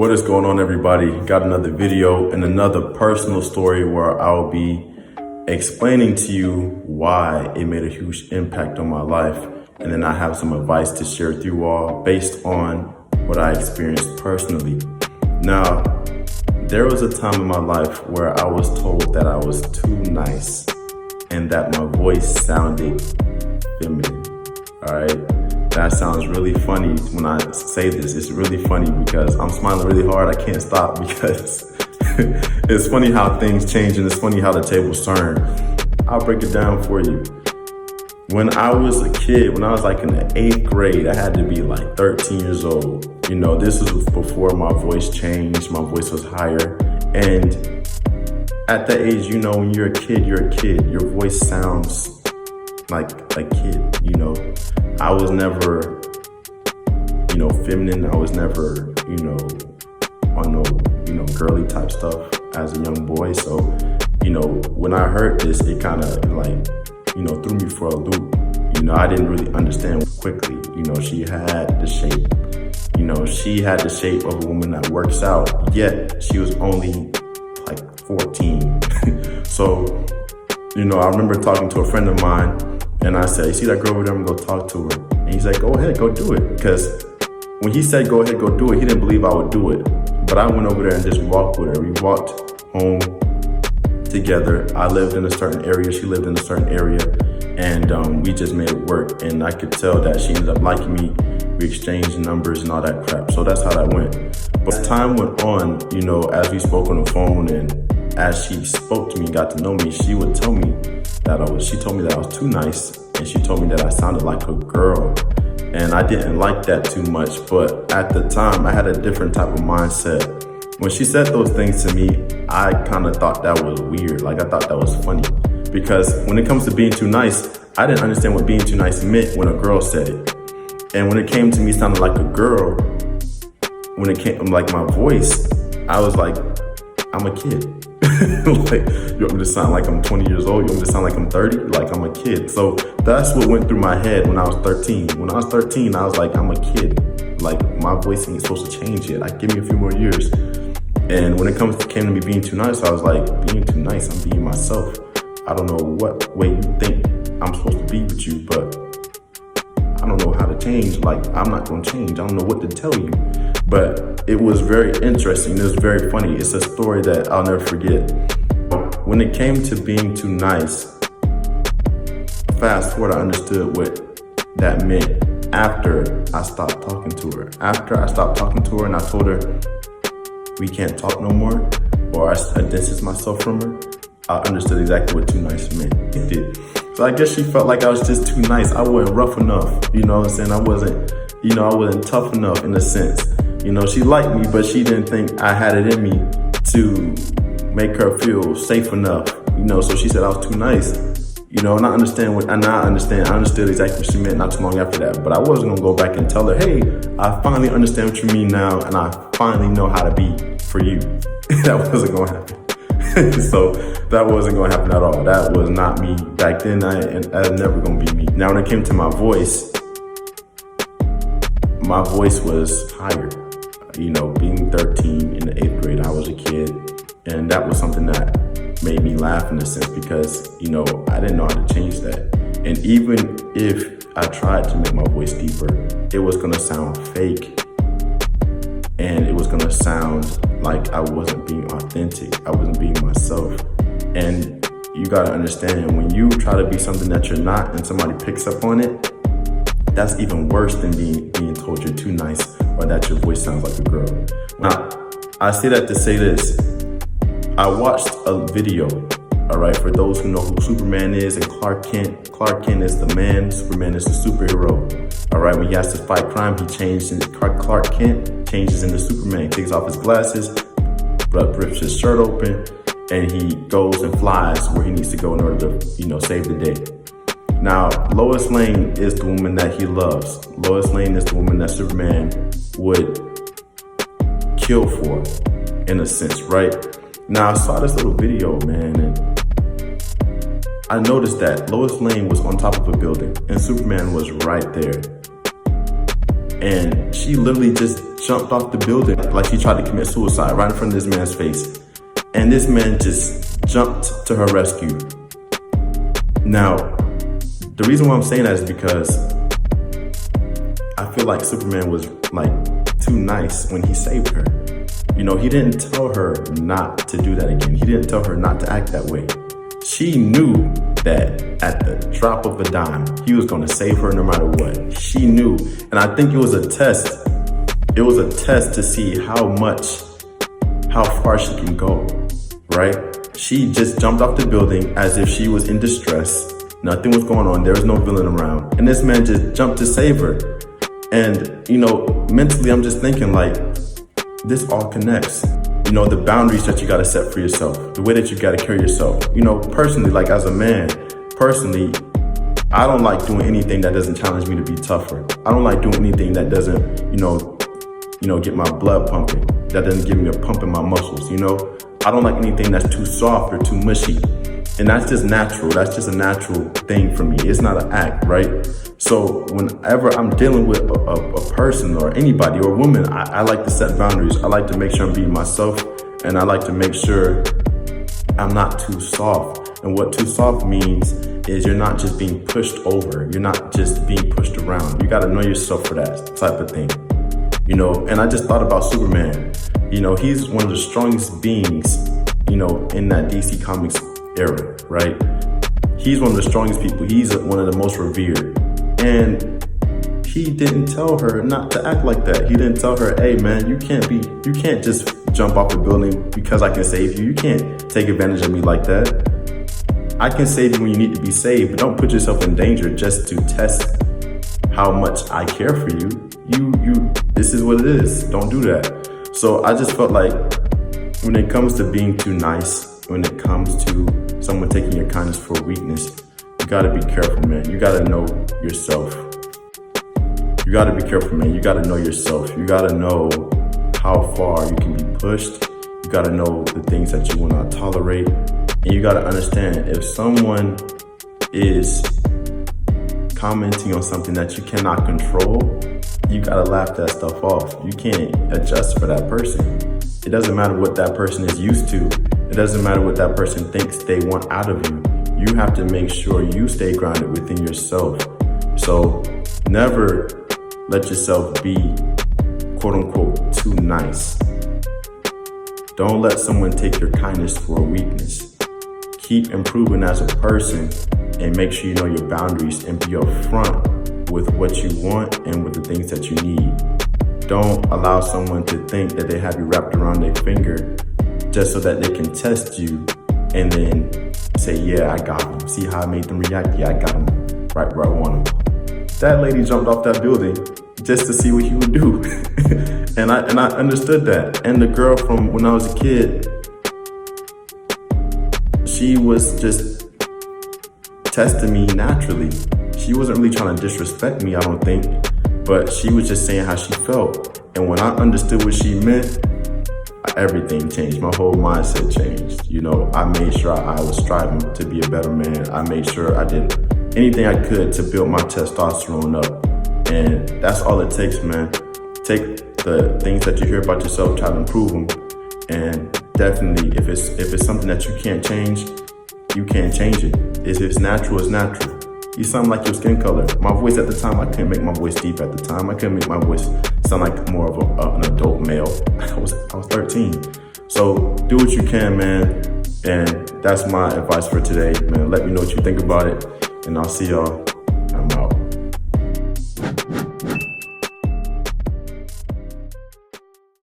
What is going on, everybody? Got another video and another personal story where I'll be explaining to you why it made a huge impact on my life. And then I have some advice to share with you all based on what I experienced personally. Now, there was a time in my life where I was told that I was too nice and that my voice sounded feminine, all right? That sounds really funny when I say this. It's really funny because I'm smiling really hard. I can't stop because it's funny how things change and it's funny how the tables turn. I'll break it down for you. When I was a kid, when I was like in the 8th grade, I had to be like 13 years old. You know, this was before my voice changed. My voice was higher. And at that age, you know, when you're a kid, you're a kid. Your voice sounds like a kid, you know. I was never, you know, feminine. I was never, you know, on no, you know, girly type stuff as a young boy. So, you know, when I heard this, it kind of like, you know, threw me for a loop. You know, I didn't really understand quickly. You know, she had the shape. You know, she had the shape of a woman that works out, yet she was only like 14. So, you know, I remember talking to a friend of mine and I said, you see that girl over there? I'm gonna go talk to her. And he's like, go ahead, go do it. Because when he said, go ahead, go do it, he didn't believe I would do it. But I went over there and just walked with her. We walked home together. I lived in a certain area, she lived in a certain area. And we just made it work. And I could tell that she ended up liking me. We exchanged numbers and all that crap. So that's how that went. But as time went on, you know, as we spoke on the phone and as she spoke to me and got to know me, she would tell me that she told me that I was too nice, and she told me that I sounded like a girl. And I didn't like that too much, but at the time I had a different type of mindset. When she said those things to me, I kind of thought that was weird. Like I thought that was funny, because when it comes to being too nice, I didn't understand what being too nice meant when a girl said it. And when it came to me sounding like a girl, when it came like my voice, I was like, I'm a kid. Like, you want me to sound like I'm 20 years old? You want me to sound like I'm 30? Like I'm a kid. So that's what went through my head when I was 13. When I was 13, I was like, I'm a kid. Like my voice ain't supposed to change yet. Like, give me a few more years. And when it came to me being too nice, I was like, being too nice, I'm being myself. I don't know what way you think I'm supposed to be with you, but I don't know how to change. Like, I'm not gonna change. I don't know what to tell you. But it was very interesting. It was very funny. It's a story that I'll never forget. When it came to being too nice, fast forward, I understood what that meant after I stopped talking to her. After I stopped talking to her and I told her, we can't talk no more, or I distanced myself from her, I understood exactly what too nice meant. It did. So I guess she felt like I was just too nice. I wasn't rough enough. You know what I'm saying? I wasn't tough enough in a sense. You know, she liked me, but she didn't think I had it in me to make her feel safe enough. You know, so she said I was too nice. You know, and I understand. I understood exactly what she meant not too long after that. But I wasn't gonna go back and tell her, hey, I finally understand what you mean now, and I finally know how to be for you. That wasn't gonna happen. So that wasn't gonna happen at all. That was not me back then, and that's never gonna be me. Now, when it came to my voice was higher. You know, being 13 in the 8th grade, I was a kid, and that was something that made me laugh in a sense because, you know, I didn't know how to change that. And even if I tried to make my voice deeper, it was gonna sound fake, and it was gonna sound like I wasn't being authentic. I wasn't being myself. And you gotta understand, when you try to be something that you're not and somebody picks up on it, that's even worse than being told you're too nice or that your voice sounds like a girl. Now, I say that to say this. I watched a video, all right, for those who know who Superman is and Clark Kent. Clark Kent is the man, Superman is the superhero. All right, when he has to fight crime, he changes into Clark Kent, changes into Superman, takes off his glasses, rips his shirt open, and he goes and flies where he needs to go in order to, you know, save the day. Now, Lois Lane is the woman that he loves. Lois Lane is the woman that Superman would kill for, in a sense, right? Now, I saw this little video, man, and I noticed that Lois Lane was on top of a building and Superman was right there. And she literally just jumped off the building like she tried to commit suicide right in front of this man's face. And this man just jumped to her rescue. Now, the reason why I'm saying that is because I feel like Superman was like too nice when he saved her. You know, he didn't tell her not to do that again. He didn't tell her not to act that way. She knew that at the drop of a dime, he was going to save her no matter what. She knew. And I think it was a test. It was a test to see how far she can go, right? She just jumped off the building as if she was in distress. Nothing was going on. There was no villain around. And this man just jumped to save her. And, you know, mentally, I'm just thinking like, this all connects. You know, the boundaries that you got to set for yourself, the way that you got to carry yourself. You know, personally, like as a man, personally, I don't like doing anything that doesn't challenge me to be tougher. I don't like doing anything that doesn't, you know, get my blood pumping, that doesn't give me a pump in my muscles, you know? I don't like anything that's too soft or too mushy. And that's just natural. That's just a natural thing for me. It's not an act, right? So whenever I'm dealing with a person or anybody or a woman, I like to set boundaries. I like to make sure I'm being myself, and I like to make sure I'm not too soft. And what too soft means is you're not just being pushed over. You're not just being pushed around. You got to know yourself for that type of thing. You know, and I just thought about Superman. You know, he's one of the strongest beings, you know, in that DC Comics era, right? He's one of the strongest people. He's one of the most revered. And he didn't tell her not to act like that. He didn't tell her, hey man, you can't just jump off the building because I can save you. You can't take advantage of me like that. I can save you when you need to be saved, but don't put yourself in danger just to test how much I care for you. This is what it is. Don't do that. So I just felt like when it comes to being too nice, when it comes to someone taking your kindness for weakness, you gotta be careful, man. You gotta know yourself. You gotta be careful, man. You gotta know yourself. You gotta know how far you can be pushed. You gotta know the things that you will not tolerate. And you gotta understand if someone is commenting on something that you cannot control, you gotta laugh that stuff off. You can't adjust for that person. It doesn't matter what that person is used to. It doesn't matter what that person thinks they want out of you. You have to make sure you stay grounded within yourself. So never let yourself be quote unquote too nice. Don't let someone take your kindness for a weakness. Keep improving as a person and make sure you know your boundaries and be upfront with what you want and with the things that you need. Don't allow someone to think that they have you wrapped around their finger just so that they can test you and then say, yeah, I got him. See how I made them react? Yeah, I got him right where I want him. That lady jumped off that building just to see what he would do. and I understood that. And the girl from when I was a kid, she was just testing me naturally. She wasn't really trying to disrespect me, I don't think, but she was just saying how she felt. And when I understood what she meant, everything changed. My whole mindset changed. You know, I made sure I was striving to be a better man. I made sure I did anything I could to build my testosterone up. And that's all it takes, man. Take the things that you hear about yourself, try to improve them. And definitely, if it's something that you can't change, you can't change it. If it's natural, it's natural. You sound like your skin color. My voice at the time, I couldn't make my voice deep at the time. I couldn't make my voice sound like more of an adult male. I was 13. So do what you can, man. And that's my advice for today, man. Let me know what you think about it. And I'll see y'all